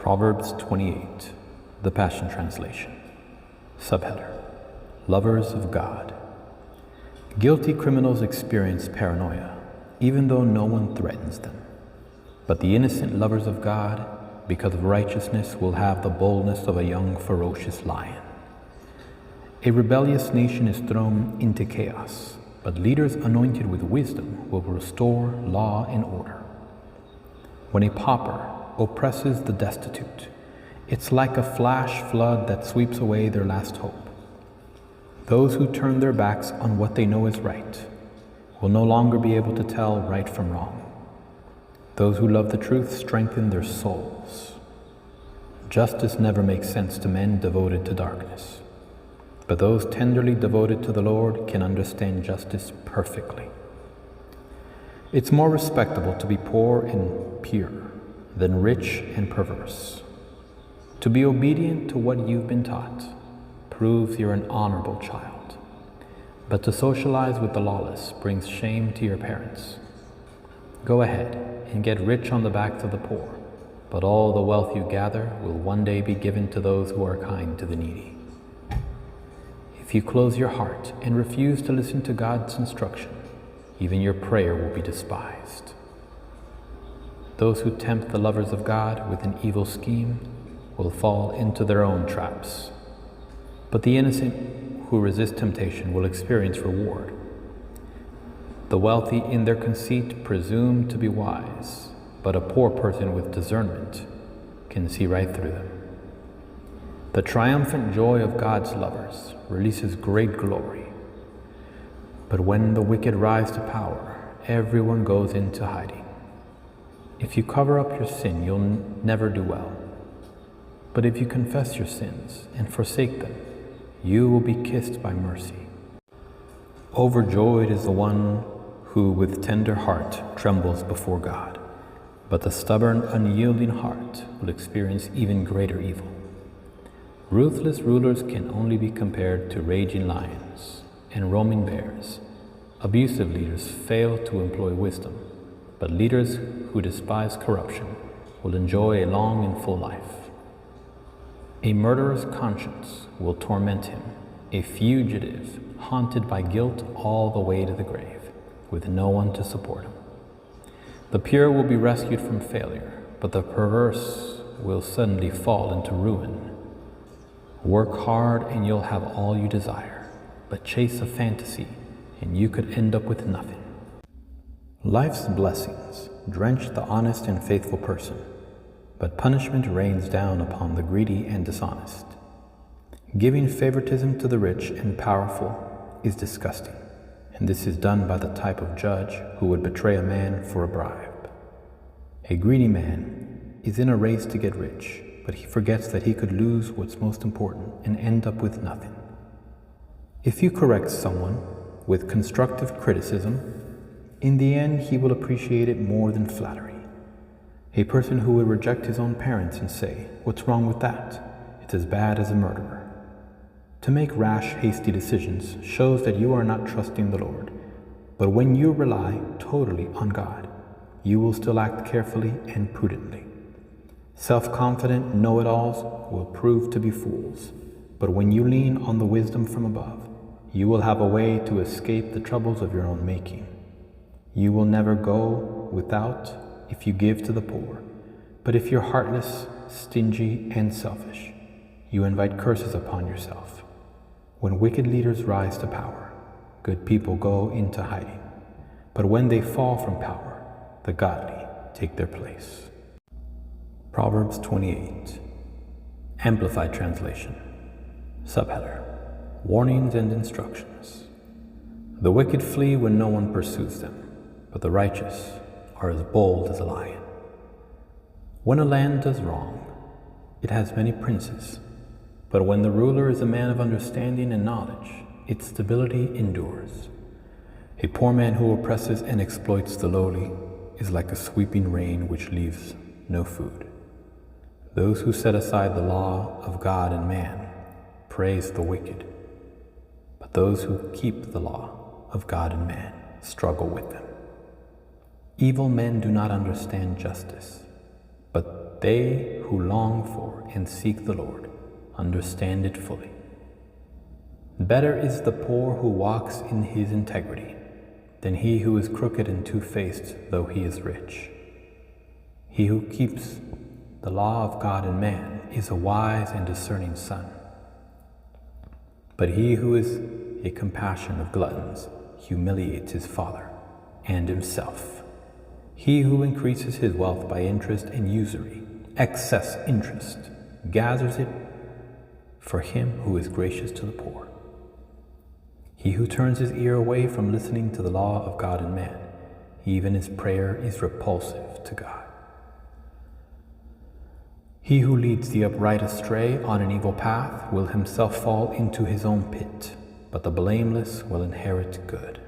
Proverbs 28, the Passion Translation. Subheader: Lovers of God. Guilty criminals experience paranoia, even though no one threatens them. But the innocent lovers of God, because of righteousness, will have the boldness of a young ferocious lion. A rebellious nation is thrown into chaos, but leaders anointed with wisdom will restore law and order. When a pauper oppresses the destitute, it's like a flash flood that sweeps away their last hope. Those who turn their backs on what they know is right will no longer be able to tell right from wrong. Those who love the truth strengthen their souls. Justice never makes sense to men devoted to darkness, but those tenderly devoted to the Lord can understand justice perfectly. It's more respectable to be poor and pure than rich and perverse. To be obedient to what you've been taught proves you're an honorable child, but to socialize with the lawless brings shame to your parents. Go ahead and get rich on the backs of the poor, but all the wealth you gather will one day be given to those who are kind to the needy. If you close your heart and refuse to listen to God's instruction, even your prayer will be despised. Those who tempt the lovers of God with an evil scheme will fall into their own traps. But the innocent who resist temptation will experience reward. The wealthy in their conceit presume to be wise, but a poor person with discernment can see right through them. The triumphant joy of God's lovers releases great glory. But when the wicked rise to power, everyone goes into hiding. If you cover up your sin, you'll never do well. But if you confess your sins and forsake them, you will be kissed by mercy. Overjoyed is the one who with tender heart trembles before God, but the stubborn, unyielding heart will experience even greater evil. Ruthless rulers can only be compared to raging lions and roaming bears. Abusive leaders fail to employ wisdom, but leaders who despise corruption will enjoy a long and full life. A murderer's conscience will torment him, a fugitive haunted by guilt all the way to the grave, with no one to support him. The pure will be rescued from failure, but the perverse will suddenly fall into ruin. Work hard and you'll have all you desire, but chase a fantasy and you could end up with nothing. Life's blessings drench the honest and faithful person, but punishment rains down upon the greedy and dishonest. Giving favoritism to the rich and powerful is disgusting, and this is done by the type of judge who would betray a man for a bribe. A greedy man is in a race to get rich, but he forgets that he could lose what's most important and end up with nothing. If you correct someone with constructive criticism, in the end he will appreciate it more than flattery. A person who would reject his own parents and say, "What's wrong with that? It's as bad as a murderer." To make rash, hasty decisions shows that you are not trusting the Lord. But when you rely totally on God, you will still act carefully and prudently. Self-confident know-it-alls will prove to be fools, but when you lean on the wisdom from above, you will have a way to escape the troubles of your own making. You will never go without if you give to the poor, but if you're heartless, stingy, and selfish, you invite curses upon yourself. When wicked leaders rise to power, good people go into hiding, but when they fall from power, the godly take their place. Proverbs 28, Amplified Translation. Subheader: Warnings and Instructions. The wicked flee when no one pursues them, but the righteous are as bold as a lion. When a land does wrong, it has many princes, but when the ruler is a man of understanding and knowledge, its stability endures. A poor man who oppresses and exploits the lowly is like a sweeping rain which leaves no food. Those who set aside the law of God and man praise the wicked, but those who keep the law of God and man struggle with them. Evil men do not understand justice, but they who long for and seek the Lord understand it fully. Better is the poor who walks in his integrity than he who is crooked and two-faced, though he is rich. He who keeps the law of God and man is a wise and discerning son. But he who is a compassion of gluttons humiliates his father and himself. He who increases his wealth by interest and usury, excess interest, gathers it for him who is gracious to the poor. He who turns his ear away from listening to the law of God and man, even his prayer is repulsive to God. He who leads the upright astray on an evil path will himself fall into his own pit, but the blameless will inherit good.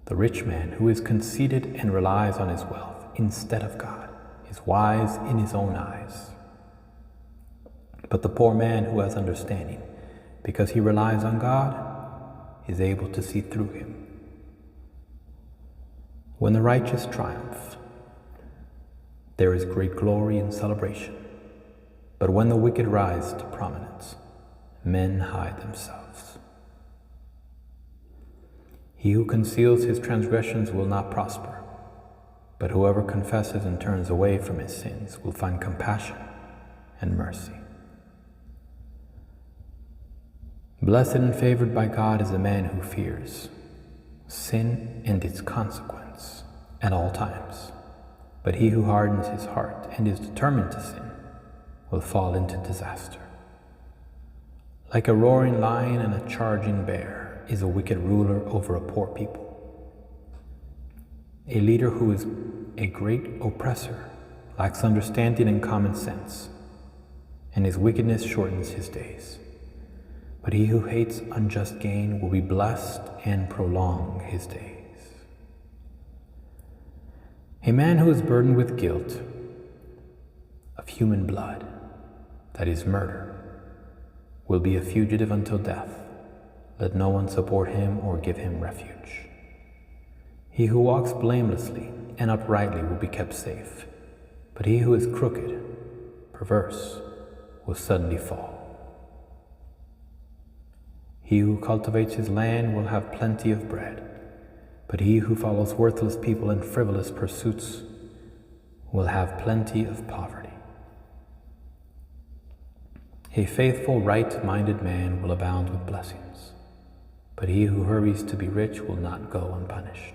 The rich man who is conceited and relies on his wealth instead of God is wise in his own eyes. But the poor man who has understanding, because he relies on God, is able to see through him. When the righteous triumph, there is great glory and celebration. But when the wicked rise to prominence, men hide themselves. He who conceals his transgressions will not prosper, but whoever confesses and turns away from his sins will find compassion and mercy. Blessed and favored by God is the man who fears sin and its consequence at all times. But he who hardens his heart and is determined to sin will fall into disaster. Like a roaring lion and a charging bear is a wicked ruler over a poor people. A leader who is a great oppressor lacks understanding and common sense, and his wickedness shortens his days. But he who hates unjust gain will be blessed and prolong his days. A man who is burdened with guilt of human blood, that is murder, will be a fugitive until death. Let no one support him or give him refuge. He who walks blamelessly and uprightly will be kept safe, but he who is crooked, perverse, will suddenly fall. He who cultivates his land will have plenty of bread, but he who follows worthless people and frivolous pursuits will have plenty of poverty. A faithful, right-minded man will abound with blessings, but he who hurries to be rich will not go unpunished.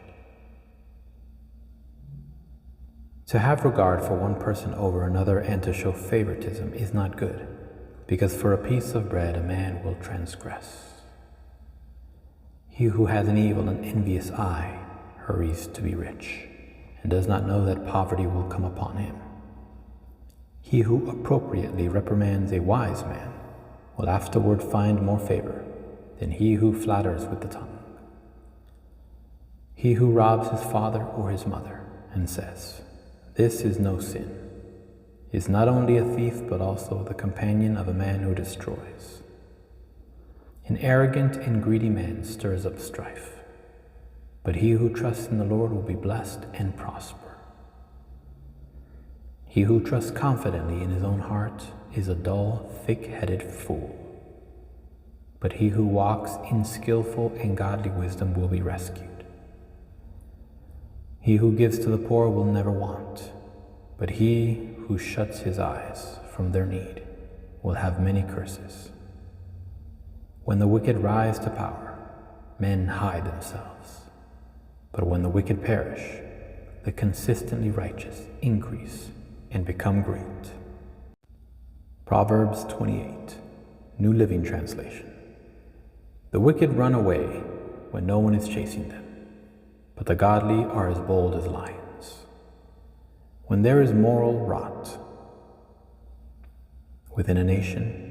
To have regard for one person over another and to show favoritism is not good, because for a piece of bread a man will transgress. He who has an evil and envious eye hurries to be rich, and does not know that poverty will come upon him. He who appropriately reprimands a wise man will afterward find more favor than he who flatters with the tongue. He who robs his father or his mother and says, "This is no sin," is not only a thief but also the companion of a man who destroys. An arrogant and greedy man stirs up strife, but he who trusts in the Lord will be blessed and prosper. He who trusts confidently in his own heart is a dull, thick-headed fool, but he who walks in skillful and godly wisdom will be rescued. He who gives to the poor will never want, but he who shuts his eyes from their need will have many curses. When the wicked rise to power, men hide themselves. But when the wicked perish, the consistently righteous increase and become great. Proverbs 28, New Living Translation. The wicked run away when no one is chasing them, but the godly are as bold as lions. When there is moral rot within a nation,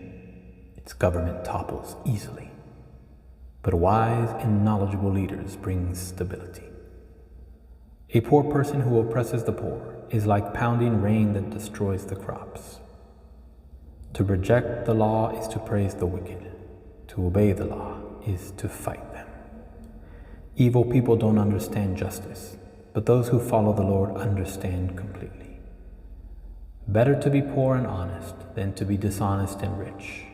its government topples easily, but wise and knowledgeable leaders bring stability. A poor person who oppresses the poor is like pounding rain that destroys the crops. To reject the law is to praise the wicked. To obey the law is to fight them. Evil people don't understand justice, but those who follow the Lord understand completely. Better to be poor and honest than to be dishonest and rich.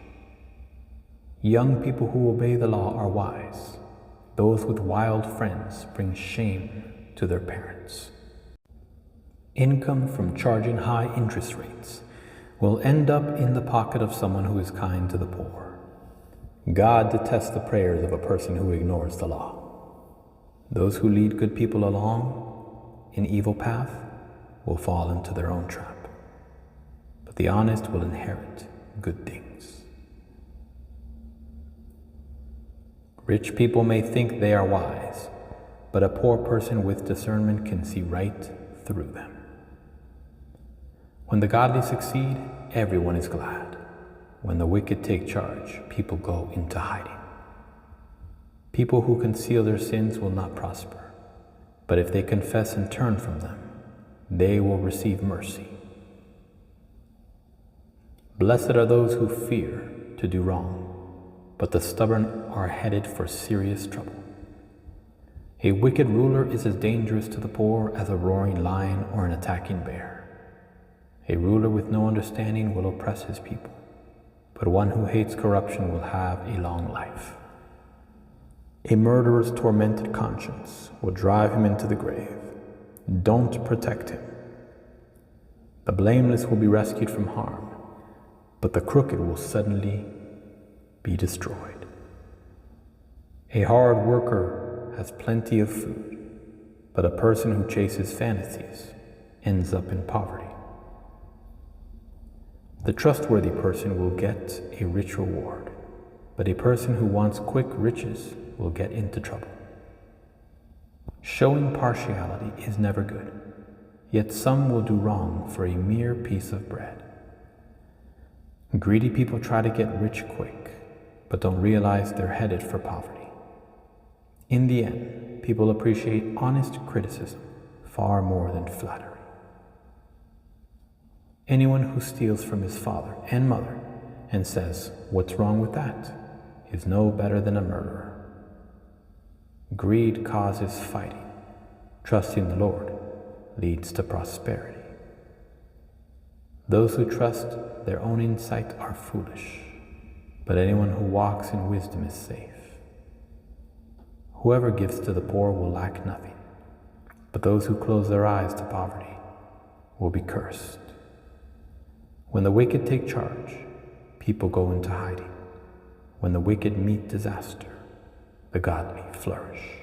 Young people who obey the law are wise. Those with wild friends bring shame to their parents. Income from charging high interest rates will end up in the pocket of someone who is kind to the poor. God detests the prayers of a person who ignores the law. Those who lead good people along an evil path will fall into their own trap, but the honest will inherit good things. Rich people may think they are wise, but a poor person with discernment can see right through them. When the godly succeed, everyone is glad. When the wicked take charge, people go into hiding. People who conceal their sins will not prosper, but if they confess and turn from them, they will receive mercy. Blessed are those who fear to do wrong, but the stubborn are headed for serious trouble. A wicked ruler is as dangerous to the poor as a roaring lion or an attacking bear. A ruler with no understanding will oppress his people, but one who hates corruption will have a long life. A murderer's tormented conscience will drive him into the grave. Don't protect him. The blameless will be rescued from harm, but the crooked will suddenly be destroyed. A hard worker has plenty of food, but a person who chases fantasies ends up in poverty. The trustworthy person will get a rich reward, but a person who wants quick riches will get into trouble. Showing partiality is never good, yet some will do wrong for a mere piece of bread. Greedy people try to get rich quick, but don't realize they're headed for poverty. In the end, people appreciate honest criticism far more than flattery. Anyone who steals from his father and mother and says, "What's wrong with that?" is no better than a murderer. Greed causes fighting. Trusting the Lord leads to prosperity. Those who trust their own insight are foolish, but anyone who walks in wisdom is safe. Whoever gives to the poor will lack nothing, but those who close their eyes to poverty will be cursed. When the wicked take charge, people go into hiding. When the wicked meet disaster, the godly flourish.